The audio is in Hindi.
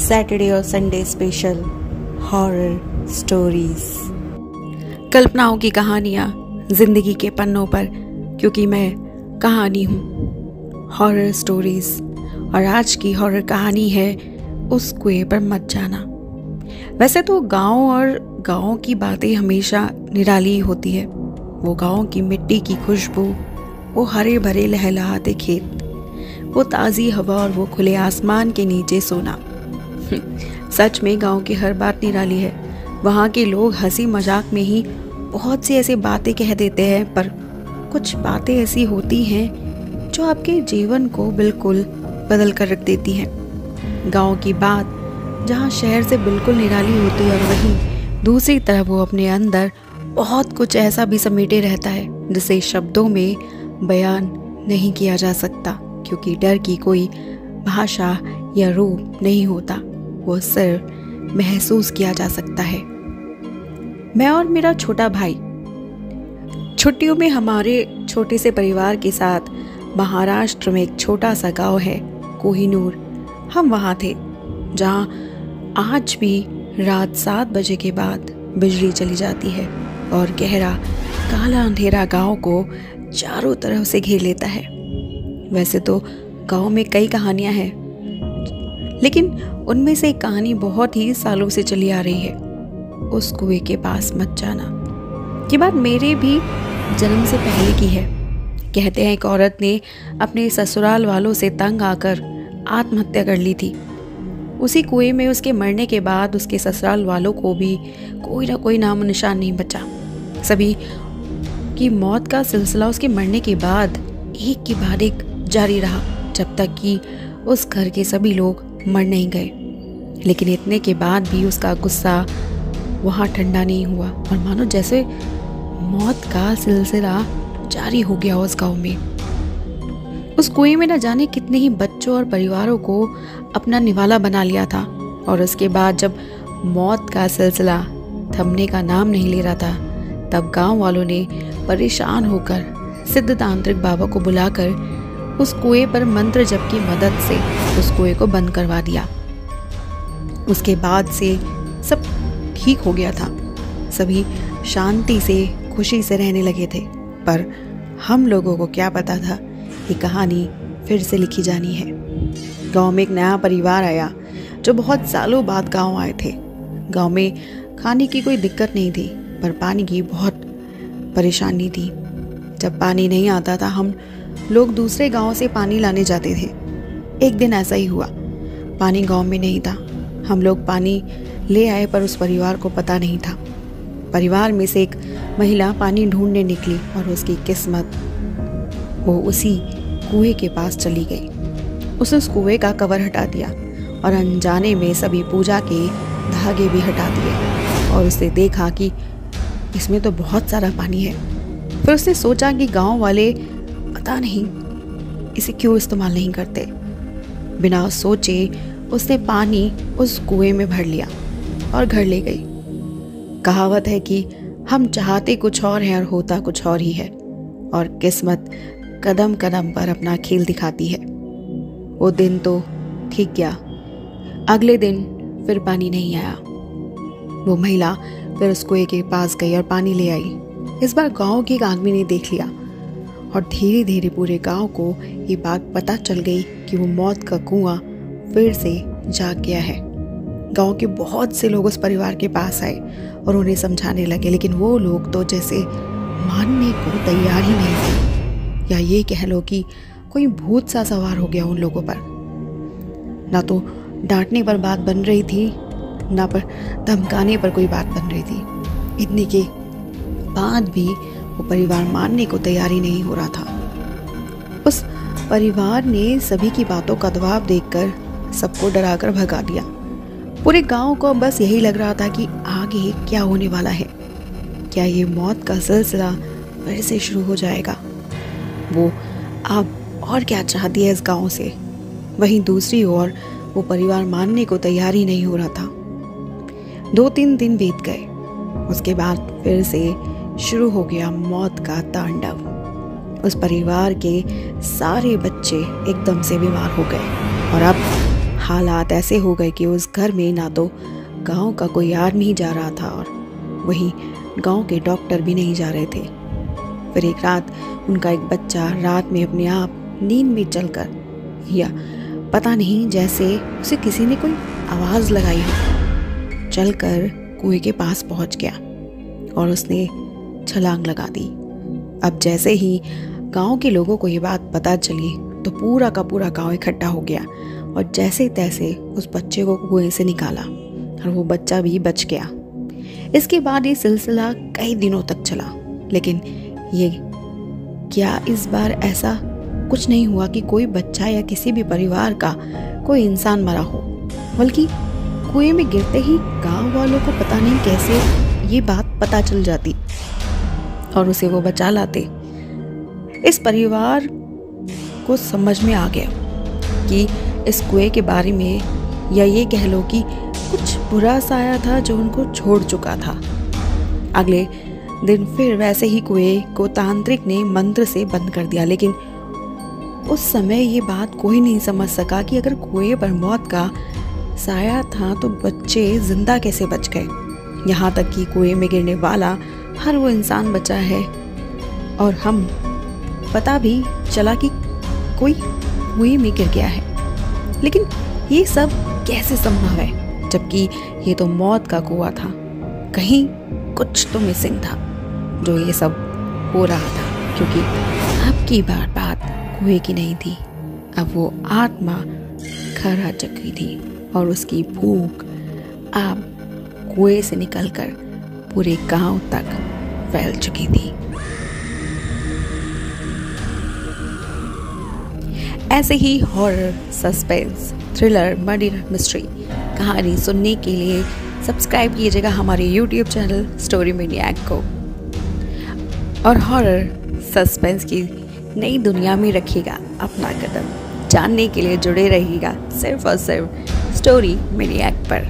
सैटरडे और संडे स्पेशल हॉरर स्टोरीज। कल्पनाओं की कहानियाँ जिंदगी के पन्नों पर, क्योंकि मैं कहानी हूँ। Horror stories. और आज की हॉरर कहानी है उस कुएं पर मत जाना। वैसे तो गाँव की बातें हमेशा निराली होती है। वो गाँव की मिट्टी की खुशबू, वो हरे भरे लहलहाते खेत, वो ताज़ी हवा और वो खुले आसमान के नीचे सोना। सच में गांव की हर बात निराली है। वहाँ के लोग हंसी मजाक में ही बहुत सी ऐसी बातें कह देते हैं, पर कुछ बातें ऐसी होती हैं जो आपके जीवन को बिल्कुल बदल कर रख देती हैं। गांव की बात जहाँ शहर से बिल्कुल निराली होती है, और वहीं दूसरी तरफ वो अपने अंदर बहुत कुछ ऐसा भी समेटे रहता है जिसे शब्दों में बयान नहीं किया जा सकता, क्योंकि डर की कोई भाषा या रूप नहीं होता। वो सिर्फ महसूस किया जा सकता है। मैं और मेरा छोटा भाई छुट्टियों में हमारे छोटे से परिवार के साथ महाराष्ट्र में एक छोटा सा गांव है कोहिनूर। हम वहाँ थे जहाँ आज भी रात 7 बजे के बाद बिजली चली जाती है और गहरा काला अंधेरा गांव को चारों तरफ से घेर लेता है। वैसे तो गांव में कई कहानियां हैं, लेकिन उनमें से एक कहानी बहुत ही सालों से चली आ रही है। उस कुएं के पास मत जाना। ये बात मेरे भी जन्म से पहले की है। कहते हैं एक औरत ने अपने ससुराल वालों से तंग आकर आत्महत्या कर ली थी। उसी कुएं में उसके मरने के बाद उसके ससुराल वालों को भी कोई ना कोई नामो निशान नहीं बचा। सभी की मौत का सिलसिला उसके मरने के बाद एक के बाद एक जारी रहा, जब तक कि उस घर के सभी लोग मर नहीं गए। लेकिन इतने के बाद भी उसका गुस्सा वहाँ ठंडा नहीं हुआ, और मानो जैसे मौत का सिलसिला जारी हो गया उस गांव में। उस कुएं में न जाने कितने ही बच्चों और परिवारों को अपना निवाला बना लिया था। और उसके बाद जब मौत का सिलसिला थमने का नाम नहीं ले रहा था, तब गांव वालों ने परेशान होकर सिद्ध तांत्रिक बाबा को बुलाकर उस कुएं पर मंत्र जप की मदद से उस कुएं को बंद करवा दिया। उसके बाद से सब ठीक हो गया था। सभी शांति से खुशी से रहने लगे थे। पर हम लोगों को क्या पता था ये कहानी फिर से लिखी जानी है। गांव में एक नया परिवार आया जो बहुत सालों बाद गांव आए थे। गांव में खाने की कोई दिक्कत नहीं थी, पर पानी की बहुत परेशानी थी। जब पानी नहीं आता था, हम लोग दूसरे गांव से पानी लाने जाते थे। एक दिन ऐसा ही हुआ, पानी गांव में नहीं था। हम लोग पानी ले आए, पर उस परिवार को पता नहीं था। परिवार में से एक महिला पानी ढूंढने निकली और उसकी किस्मत, वो उसी कुएं के पास चली गई। उसने उस कुएं का कवर हटा दिया और अनजाने में सभी पूजा के धागे भी हटा दिए, और उसने देखा कि इसमें तो बहुत सारा पानी है। फिर उसने सोचा कि गांव वाले पता नहीं इसे क्यों इस्तेमाल नहीं करते। बिना सोचे उसने पानी उस कुएं में भर लिया और घर ले गई। कहावत है कि हम चाहते कुछ और हैं और होता कुछ और ही है, और किस्मत कदम कदम पर अपना खेल दिखाती है। वो दिन तो ठीक गया, अगले दिन फिर पानी नहीं आया। वो महिला फिर उस कुएं के पास गई और पानी ले आई। इस बार गांव के एक आदमी ने देख लिया, और धीरे धीरे पूरे गांव को ये बात पता चल गई कि वो मौत का कुआं फिर से जाग गया है। गांव के बहुत से लोग उस परिवार के पास आए और उन्हें समझाने लगे, लेकिन वो लोग तो जैसे मानने को तैयार ही नहीं थे। या ये कह लो कि कोई भूत सा सवार हो गया उन लोगों पर। ना तो डांटने पर बात बन रही थी, ना पर धमकाने पर कोई बात बन रही थी। इतने के बाद भी वो परिवार मानने को तैयार ही नहीं हो रहा था। उस परिवार ने सभी की बातों का दबाव देखकर सबको डराकर भगा दिया। पूरे गांव को बस यही लग रहा था कि आगे क्या होने वाला है। क्या ये मौत का सिलसिला फिर से शुरू हो जाएगा? वो अब और क्या चाहती है इस गांव से? वहीं दूसरी ओर वो परिवार मानने को तैयार ही नहीं हो रहा था। 2-3 दिन बीत गए। उसके बाद फिर से शुरू हो गया मौत का तांडव। उस परिवार के सारे बच्चे एकदम से बीमार हो गए, और अब हालात ऐसे हो गए कि उस घर में ना तो गांव का कोई आदमी ही जा रहा था और वहीं गांव के डॉक्टर भी नहीं जा रहे थे। फिर एक रात उनका एक बच्चा रात में अपने आप नींद में चलकर, या पता नहीं जैसे उसे किसी ने कोई आवाज़ लगाई हो, चलकर कुएं के पास पहुंच गया और उसने छलांग लगा दी। अब जैसे ही गांव के लोगों को ये बात पता चली तो पूरा का पूरा गांव इकट्ठा हो गया और जैसे तैसे उस बच्चे को कुएं से निकाला और वो बच्चा भी बच गया। इसके बाद ये सिलसिला कई दिनों तक चला, लेकिन ये क्या इस बार ऐसा कुछ नहीं हुआ कि कोई बच्चा या किसी भी परिवार का कोई इंसान मरा हो, बल्कि कुएं में गिरते ही गांव वालों को पता नहीं कैसे ये बात पता चल जाती और उसे वो बचा लाते। इस परिवार को समझ में आ गया कि इस कुएं के बारे में, या ये कह लो कि कुछ बुरा साया था जो उनको छोड़ चुका था। अगले दिन फिर वैसे ही कुएं को तांत्रिक ने मंत्र से बंद कर दिया, लेकिन उस समय ये बात कोई नहीं समझ सका कि अगर कुएं पर मौत का साया था तो बच्चे जिंदा कैसे बच गए। यहाँ तक कि कुएं में गिरने वाला हर वो इंसान बचा है और हम पता भी चला कि कोई कुएं में गिर गया है। लेकिन ये सब कैसे संभव है, जबकि ये तो मौत का कुआं था। कहीं कुछ तो मिसिंग था जो ये सब हो रहा था, क्योंकि अब की बार बात कुएं की नहीं थी। अब वो आत्मा घर आ चुकी थी और उसकी भूख अब कुएं से निकलकर पूरे गांव तक फैल चुकी थी। ऐसे ही horror, suspense, thriller, murder mystery कहानी सुनने के लिए सब्सक्राइब कीजिएगा हमारे YouTube चैनल स्टोरी मैनिएक को और हॉरर सस्पेंस की नई दुनिया में रखिएगा अपना कदम। जानने के लिए जुड़े रहिएगा सिर्फ और सिर्फ स्टोरी मैनिएक पर।